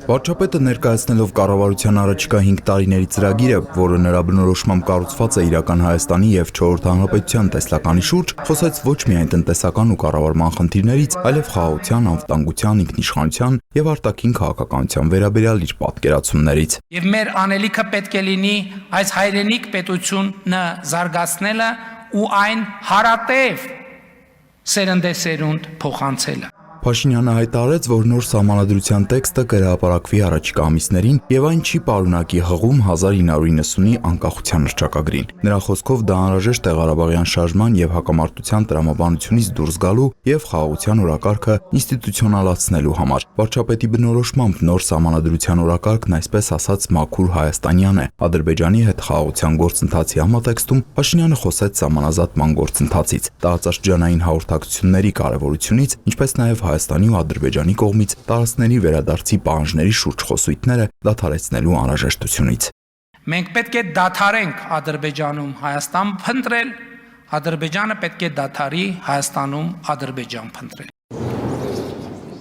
Վարչապետը ներկայացնելով կառավարության առաջիկա 5 տարիների ծրագիրը, որը նրա բնորոշմամբ կառուցված է իրական Հայաստանի եւ 4-րդ հանրապետության տեսլականի շուրջ, խոսեց ոչ միայն տնտեսական ու կառավարման խնդիրներից, այլև խաղաղության, անվտանգության, ինքնիշխանության եւ արտաքին քաղաքականության վերաբերյալ իր պատկերացումներից։ Եվ մեր անելիքը պետք է լինի այս հայրենիք պետությունը զարգացնելը ու այն հարատև սերնդեսերունդ փոխանցելը։ Փաշինյանը հայտարարեց, որ նոր սահմանադրության տեքստը կհրապարակվի առաջիկա ամիսներին եւ այն չի պարունակի հղում 1990-ի անկախության հռչակագրին։ Նրա խոսքով դա անհրաժեշտ է Ղարաբաղյան շարժման եւ հակամարտության տրամաբանությունից դուրս գալու եւ խաղաղության օրակարգը ինստիտուցիոնալացնելու համար։ Վարչապետի բնորոշմամբ նոր սահմանադրության օրակարգն այսպես ասած մաքուր հայաստանյան է։ Ադրբեջանի հետ խաղաղության գործընթացի համատեքստում Փաշինյանը խոսեց սահմանազատման գործընթացից, տարածաշրջանային հաղորդակցությունների կարեւորությունից, ինչպես նաեւ Հայաստանի ու Ադրբեջանի կողմից տարածքների վերադարձի պահանջների շուրջ խոսույթները դադարեցնելու անհրաժեշտությունից։ Մենք պետք է դադարենք Ադրբեջանում Հայաստան փնտրել, Ադրբեջանը պետք է դադարի Հայաստանում Ադրբեջան փնտրել։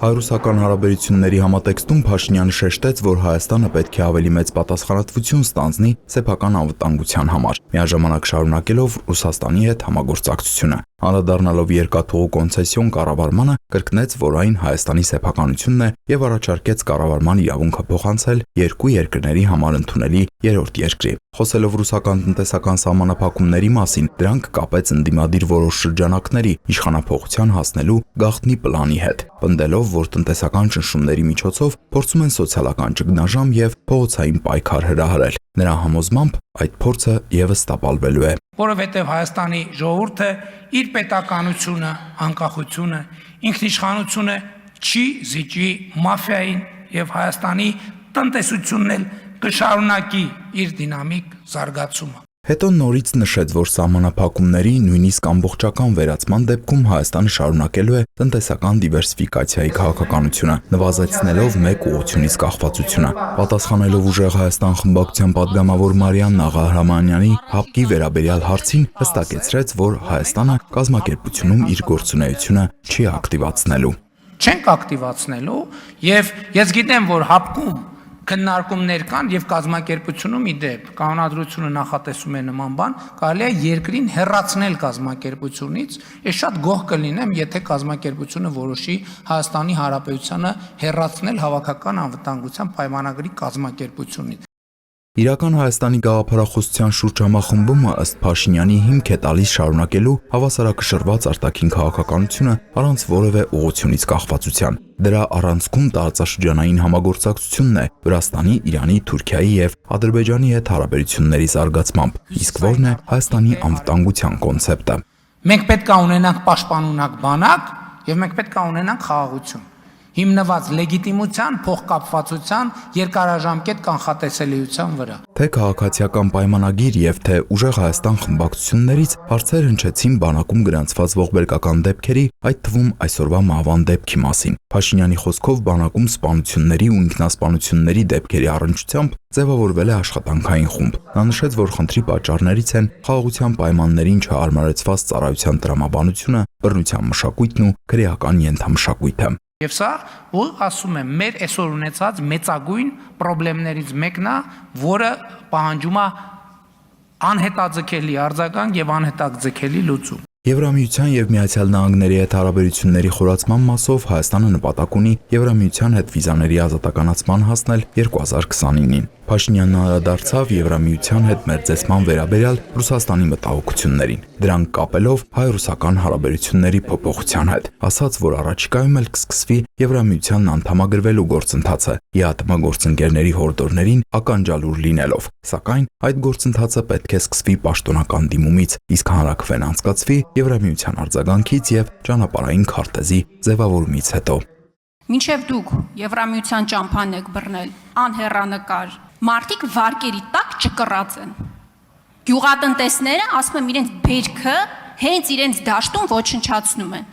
Հայ-ռուսական հարաբերությունների համատեքստում Փաշինյանը շեշտեց, որ Հայաստանը պետք է ավելի մեծ պատասխանատվություն ստանձնի սեփական անվտանգության համար, միաժամանակ շարունակելով Ռուսաստանի հետ համագործակցությունը։ Անդրադառնալով երկաթուղու կոնցեսիոն կառավարմանը, կրկնեց, որ այն Հայաստանի սեփականությունն է եւ առաջարկեց կառավարման իրավունքը փոխանցել երկու երկրների համար ընդունելի երրորդ երկրի։ Խոսելով ռուսական տնտեսական սահմանափակումների մասին, դրանք կապեց ընդդիմադիր որոշ շրջանակների իշխանափոխության հասնելու գաղտնի պլանի հետ, պնդելով, որ տնտեսական ճնշումների միջոցով փորձում են սոցիալական ճգնաժամ եւ փողոցային պայքար հրահրել։ Նրա համոզմամբ այդ փորձը եւս տապալվելու է։ Որովհետև Հայաստանի ժողովուրդը իր պետականությունը, անկախությունը, ինքնիշխանությունը չի զիջի մաֆիային եւ Հայաստանի տնտեսությունն էլ կշարունակի իր դինամիկ զարգացումը։ Հետո նորից նշեց, որ սահմանափակումների նույնիսկ ամբողջական վերացման դեպքում Հայաստանը շարունակելու է տնտեսական դիվերսիֆիկացիայի քաղաքականությունը, նվազեցնելով մեկ ուղղությունից կախվածությունը։ Պատասխանելով ուժեղ Հայաստան խմբակցության падգամավոր Մարիան Նաղարամանյանի հապկի վերաբերյալ հարցին, հստակեցրեց, որ Հայաստանը կազմակերպությունում իր գործունեությունը չի ակտիվացնելու։ Չենք ակտիվացնելու եւ ես գիտեմ, որ հապկում քննարկումներ կան եւ կազմակերպությունում իդեպ կանոնադրությունը նախատեսում է նման բան, կարելի է երկրին հեռացնել կազմակերպությունից, ես շատ գոհ կլինեմ, եթե կազմակերպությունը որոշի Հայաստանի Հանրապետությանը հեռացնել հավաքական անվտանգության պայմանագրի կազմակերպությունից։ Իրական Հայաստանի գաղափարախոսության շուրջ համախմբումը ըստ Փաշինյանի հիմք է տալիս շարունակելու հավասարակշռված արտաքին քաղաքականությունը առանց որևէ ուղղությունից կախվածության։ Դրա առանցքում տարածաշրջանային համագործակցությունն է Վրաստանի, Իրանի, Թուրքիայի եւ Ադրբեջանի հետ հարաբերությունների զարգացմամբ, իսկ որն է Հայաստանի անվտանգության կոնցեպտը։ Մենք պետք է ունենանք պաշտպանունակ բանակ եւ մենք պետք է ունենանք խաղաղություն։ Հիմնված լեգիտիմության, փոխկապվածության, երկարաժամկետ կանխատեսելիության վրա։ Թե քաղաքացիական պայմանագիր եւ թե ուժեղ Հայաստան խմբակցություններից հարցեր հնչեցին բանակում գրանցված ողբերգական դեպքերի, այդ թվում այսօրվա մահվան դեպքի մասին։ Փաշինյանի խոսքով բանակում սպանությունների ու ինքնասպանությունների դեպքերի առնչությամբ ձևավորվել է աշխատանքային խումբ։ Նա նշեց, որ խնդրի պատճառներից են խաղաղության պայմաններին չհարմարեցված ծառայության տրամաբանությունը, բռնության մշակույթն ու քրեական ենթամշակույթը։ Եվ սա, որ ասում եմ, մեր այսօր ունեցած մեծագույն խնդիրներից մեկն է, որը պահանջում է անհետաձգելի արձագանք եւ անհետաձգելի լուծում։ Եվրամիության եւ Միացյալ Նահանգների հետ հարաբերությունների խորացման մասով Հայաստանը նպատակ ունի Եվրամիության հետ վիզաների ազատականացման հասնել 2029-ին։ Փաշինյանն անդրադարձավ Եվրամիության հետ մերձեցման վերաբերյալ Ռուսաստանի մտահոգություններին, դրանք կապելով հայ-ռուսական հարաբերությունների փոփոխության հետ, ասաց, որ առաջիկայում էլ կսկսվի Եվրամիությանն անդամագրվելու գործընթացը, ԵԱՏՄ գործընկերների հորդորներին ականջալուր լինելով, սակայն այդ գործընթացը պետք է սկսվի պաշտոնական դիմումից, իսկ հանրաքվեն անցկացվի Եվրամիության արձագանքից եւ ճանապարհային քարտեզի ձևավորումից հետո։ Մինչև դուք Եվրամիության ճամփան եք բռնել, անհեռանկար, մարդիկ վարկերի տակ ճկռած են։ Գյուղատնտեսները ասում են իրենց բերքը հենց իրենց դաշտում ոչնչացնում են։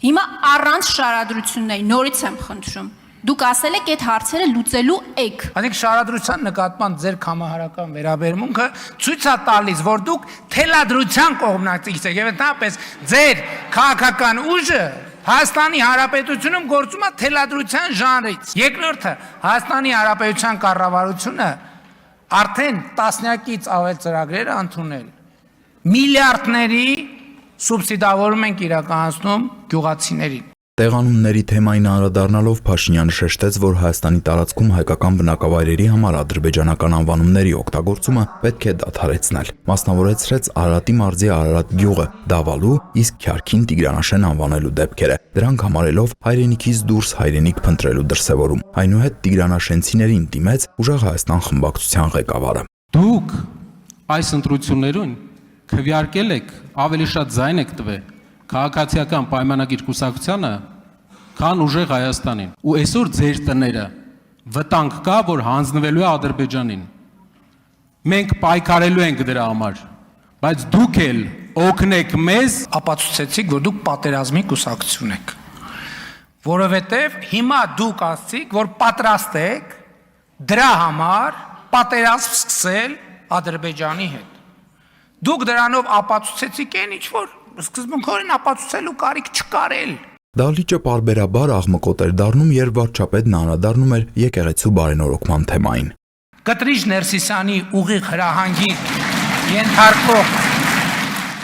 Հիմա առանց շարադրությունների նորից եմ խնդրում։ Դուք ասել եք այդ հարցերը լուծելու եք։ Այսինքն շարադրության նկատմամբ ձեր կամահարական վերաբերմունքը ցույց է տալիս, որ դուք թելադրության կողմնակից եք եւ ընդհանրապես ձեր քաղաքական ուժը Հայաստանի Հանրապետությունում գործում է թելադրության ժանրից։ Երկրորդը, Հայաստանի Հանրապետության կառավարությունը արդեն տասնյակից ավել ծրագրեր է ընդունել։ Միլիարդների սուբսիդավորում ենք իրականացնում գյուղացիներին։ Տեղանունների թեմային անդրադառնալով Փաշինյանը շեշտեց, որ Հայաստանի տարածքում հայկական բնակավայրերի համար ադրբեջանական անվանումների օգտագործումը պետք է դադարեցնել։ Մասնավորեցրեց Արարատի մարզի Արարատ գյուղը Դավալու, իսկ Քյարքին Տիգրանաշեն անվանելու դեպքերը, դրանք համարելով հայրենիքից դուրս հայրենիք փնտրելու դրսևորում։ Այնուհետ Տիգրանաշենցիներին դիմեց Ուժեղ Հայաստան խմբակցության ղեկավարը։ Դուք այս ընտրություններուն քվեարկել եք, ավելի շատ ձայն եք տվել քաղաքացիական պայմանագիր կուսակցությանը, քան Ուժեղ Հայաստանին։ Ու այսօր ձեր տները վտանգ կա, որ հանձնվելու է Ադրբեջանին։ Մենք պայքարելու ենք դրա համար, բայց դուք էլ օգնեք մեզ։ Ապացուցեցիք, որ դուք պատերազմի կուսակցություն եք, որովհետև հիմա դուք ասցիք, որ պատրաստ եք դրա համար պատերազմ սկսել Ադրբեջանի հետ։ Դուք դրանով ապացուցեցիք այն, ինչ որ սկզբունքորեն ապացուցելու կարիք չկարել։ Դահլիճը պարբերաբար աղմկոտ էր դառնում, երբ վարչապետն անդրադառնում էր եկեղեցու բարենորոգման թեմային։ Կտրիչ Ներսիսյանի ուղիղ հրահանգի ենթարկող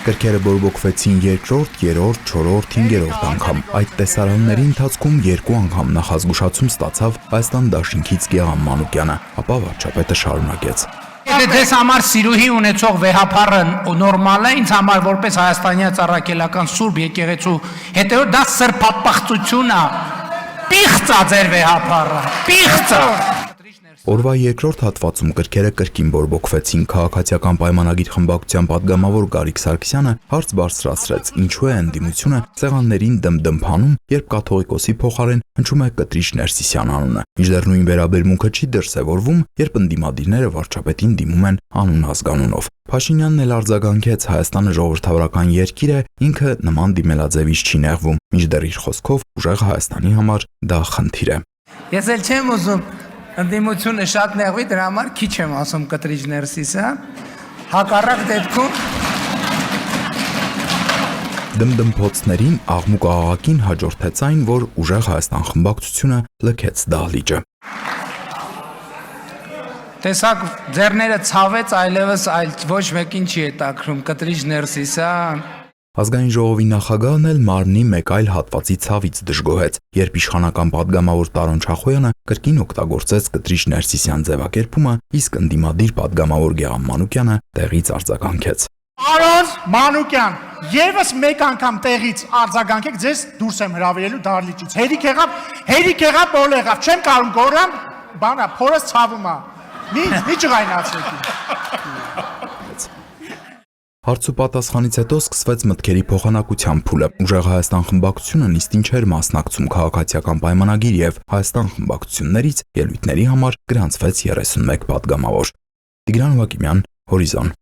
Կրքերը բորբոքվեցին երկրորդ, երրորդ, չորրորդ, հինգերորդ անգամ։ Այդ տեսարանների ընթացքում երկու անգամ նախազգուշացում ստացավ Հայաստան Դաշինքից Գեղամ Մանուկյանը, ապա վարչապետը շարունակեց. Եթե դες համար սիրուհի ունեցող վեհապարը նորմալ է, ինձ համար որպես հայաստանյա ծառայելական սուրբ եկեղեցու հետևորդ դա սրբապղծություն է։ Պիղծ է ձեր վեհապարը, պիղծ է։ Օրվա երկրորդ հատվածում կրքերը կրկին բորբոքվեցին։ Քաղաքացիական պայմանագիր խմբակցության падգամավոր Գարիկ Սարգսյանը հարց բարձրացրեց, ինչու է ընդդիմությունը սեղաններին դմդմփանում, երբ կաթողիկոսի փոխարեն հնչում է Կտրիչ Ներսիսյան անունը։ Մինչդեռ նույն վերաբերմունքը չի դրսևորվում, երբ ընդդիմադիրները վարչապետին դիմում են անուն ազգանունով։ Փաշինյանն էլ արձագանքեց, Հայաստանը ժողովրդավարական երկիր է, ինքը նման դիմելաձևից չի նեղվում։ Մինչդեռ իր խոսքով Ուժեղ Հայաստանի համար դա խնդիր է։ Ես էլ չեմ ուզում ընդդիմությունը շատ նեղվի, դրա համար քիչ եմ ասում Կտրիչ Ներսիսյան, հակառակ դեպքում Դմդմփոցներին աղմուկ աղաղակին հաջորդեց այն, որ Ուժեղ Հայաստան խմբակցությունը լքեց դահլիճը։ տեսակ ձեռները ցավեց, այլևս ոչ մեկին չի հետաքրում Կտրիչ Ներսիսյան։ Ազգային ժողովի նախագահն էլ մարմնի մեկ այլ հատվածի ցավից դժգոհեց, երբ իշխանական падգամավոր Տարոն Չախոյանը կրկին օգտագործեց Կտրիչ Ներսիսյան ձևակերպումը, իսկ ընդդիմադիր падգամավոր Գեղամ Մանուկյանը տեղից արձագանքեց։ Պարոն Մանուկյան, եւս մեկ անգամ տեղից արձագանքեք, ձեզ դուրս եմ հրավիրելու դահլիճից։ Հերիք եղավ, բոլ եղավ, չեմ կարող գոռամ, բանա, փորս ցավում է։ Մի ջղայնացեք։ Հարց ու պատասխանից հետո սկսվեց մտքերի փոխանակության փուլը։ Ուժեղ Հայաստան խմբակցությունը նիստին չէր մասնակցում քաղաքացիական պայմանագիր եւ Հայաստան խմբակցություններից ելույթների համար գրանցվեց 31 падգամավոր։ Տիգրան Վակիմյան, Հորիզոն։